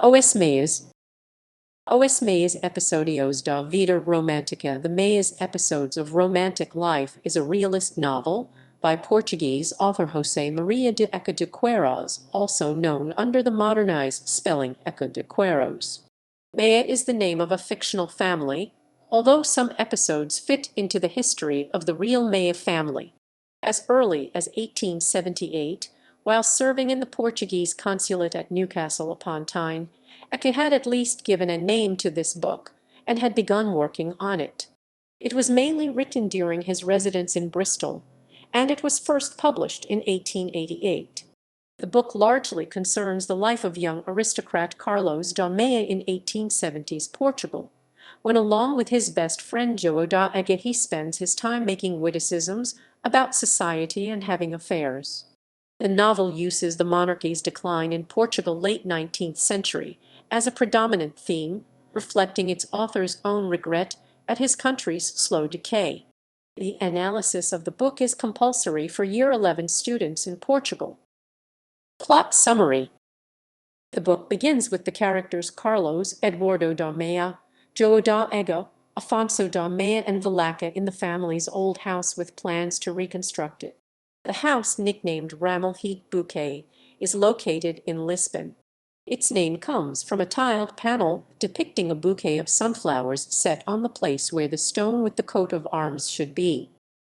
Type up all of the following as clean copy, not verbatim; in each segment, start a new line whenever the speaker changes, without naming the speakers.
Os Maias. Os Maias Episódios da Vida Romântica. The Maias Episodes of Romantic Life is a realist novel by Portuguese author José Maria de Ega de Queiroz, also known under the modernized spelling Ega de Queiroz. Maia is the name of a fictional family, although some episodes fit into the history of the real Maia family. As early as 1878, while serving in the Portuguese consulate at Newcastle upon Tyne, Ega had at least given a name to this book and had begun working on it. It was mainly written during his residence in Bristol, and it was first published in 1888. The book largely concerns the life of young aristocrat Carlos da Maia in 1870s Portugal, when along with his best friend João da Ega he spends his time making witticisms about society and having affairs. The novel uses the monarchy's decline in Portugal late 19th century as a predominant theme, reflecting its author's own regret at his country's slow decay. The analysis of the book is compulsory for Year 11 students in Portugal. Plot summary. The book begins with the characters Carlos Eduardo da Maia, João da Ega, Afonso da Maia and Valaca in the family's old house with plans to reconstruct it. The house, nicknamed Ramelheat Bouquet, is located in Lisbon. Its name comes from a tiled panel depicting a bouquet of sunflowers set on the place where the stone with the coat of arms should be.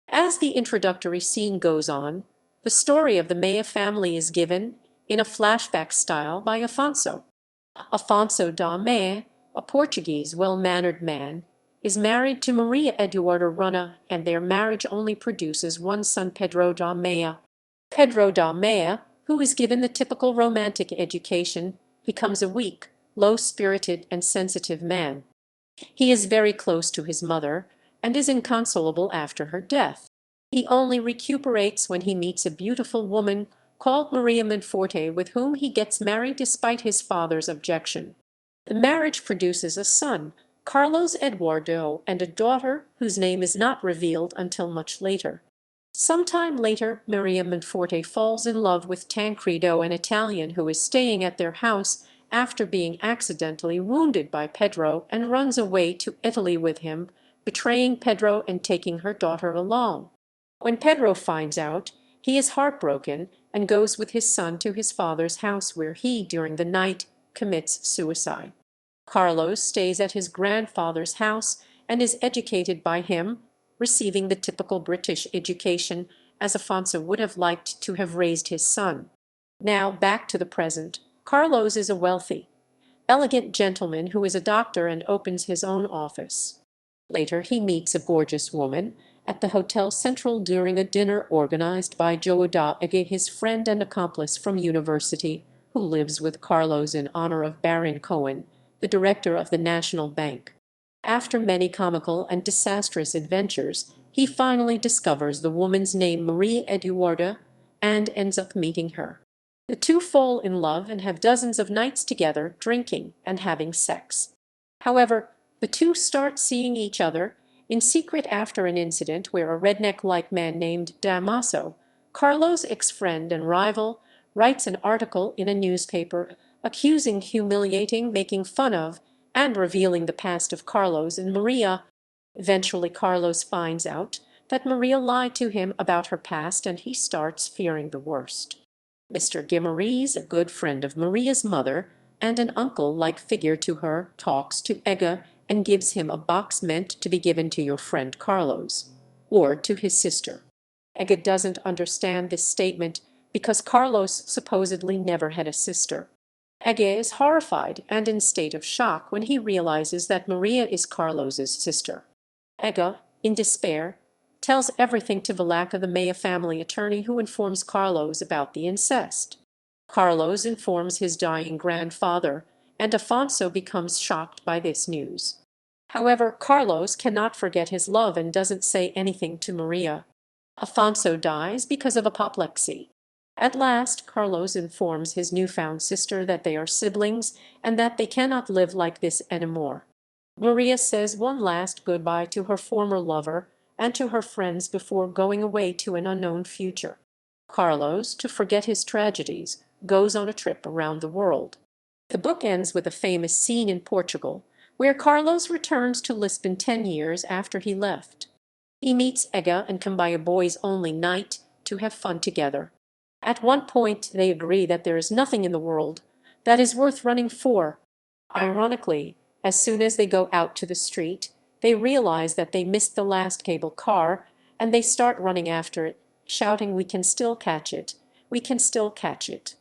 As the introductory scene goes on, the story of the Maia family is given, in a flashback style, by Afonso. Afonso da Maia, a Portuguese well-mannered man, is married to Maria Eduarda Runa, and their marriage only produces one son, Pedro da Maia. Pedro da Maia, who is given the typical romantic education, becomes a weak, low-spirited and sensitive man. He is very close to his mother and is inconsolable after her death. He only recuperates when he meets a beautiful woman called Maria Monforte, with whom he gets married despite his father's objection. The marriage produces a son, Carlos Eduardo, and a daughter whose name is not revealed until much later. Sometime later, Maria Monforte falls in love with Tancredo, an Italian who is staying at their house after being accidentally wounded by Pedro, and runs away to Italy with him, betraying Pedro and taking her daughter along. When Pedro finds out, he is heartbroken and goes with his son to his father's house, where he, during the night, commits suicide. Carlos stays at his grandfather's house and is educated by him, receiving the typical British education, as Afonso would have liked to have raised his son. Now back to the present. Carlos is a wealthy, elegant gentleman who is a doctor and opens his own office. Later he meets a gorgeous woman at the Hotel Central during a dinner organized by João da Ega, his friend and accomplice from university, who lives with Carlos in honor of Baron Cohen, the director of the National Bank. After many comical and disastrous adventures, he finally discovers the woman's name, Maria Eduarda, and ends up meeting her. The two fall in love and have dozens of nights together, drinking and having sex. However, the two start seeing each other in secret after an incident where a redneck-like man named Damaso, Carlos' ex-friend and rival, writes an article in a newspaper accusing, humiliating, making fun of, and revealing the past of Carlos and Maria. Eventually, Carlos finds out that Maria lied to him about her past, and he starts fearing the worst. Mr. Guimarães, a good friend of Maria's mother and an uncle-like figure to her, talks to Ega and gives him a box meant to be given to your friend Carlos, or to his sister. Ega doesn't understand this statement because Carlos supposedly never had a sister. Ega is horrified and in state of shock when he realizes that Maria is Carlos's sister. Ega, in despair, tells everything to Valaca, the Maia family attorney, who informs Carlos about the incest. Carlos informs his dying grandfather, and Afonso becomes shocked by this news. However, Carlos cannot forget his love and doesn't say anything to Maria. Afonso dies because of apoplexy. At last, Carlos informs his newfound sister that they are siblings and that they cannot live like this anymore. Maria says one last goodbye to her former lover and to her friends before going away to an unknown future. Carlos, to forget his tragedies, goes on a trip around the world. The book ends with a famous scene in Portugal, where Carlos returns to Lisbon 10 years after he left. He meets Ega and come by a boys-only night to have fun together. At one point they agree that there is nothing in the world that is worth running for. Ironically, as soon as they go out to the street, they realize that they missed the last cable car, and they start running after it, shouting, "We can still catch it! We can still catch it!"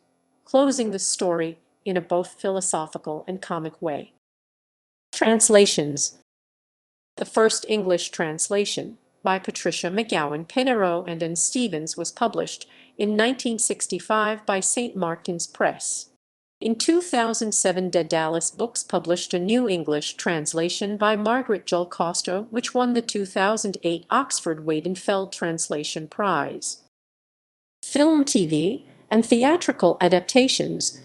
Closing the story in a both philosophical and comic way. Translations. The first English translation, by Patricia McGowan Pinero and N. Stevens, was published in 1965 by St. Martin's Press. In 2007, Daedalus Books published a new English translation by Margaret Joel Costo, which won the 2008 Oxford Weidenfeld Translation Prize. Film, TV, and theatrical adaptations.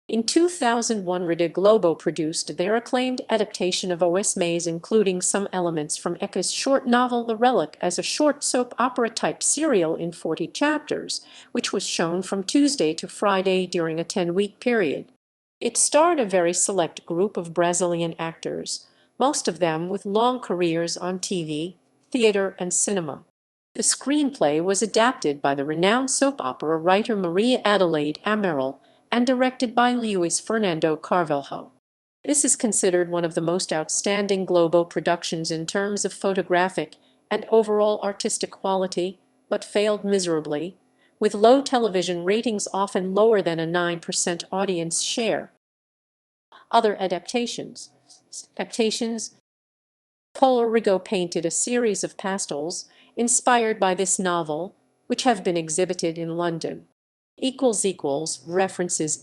In 2001, Rede Globo produced their acclaimed adaptation of O.S. Maias, including some elements from Eca's short novel The Relic, as a short soap opera-type serial in 40 chapters, which was shown from Tuesday to Friday during a 10-week period. It starred a very select group of Brazilian actors, most of them with long careers on TV, theater, and cinema. The screenplay was adapted by the renowned soap opera writer Maria Adelaide Amaral and directed by Luis Fernando Carvalho. This is considered one of the most outstanding Globo productions in terms of photographic and overall artistic quality, but failed miserably, with low television ratings often lower than a 9% audience share. Other adaptations. Paulo Rigo painted a series of pastels inspired by this novel, which have been exhibited in London. References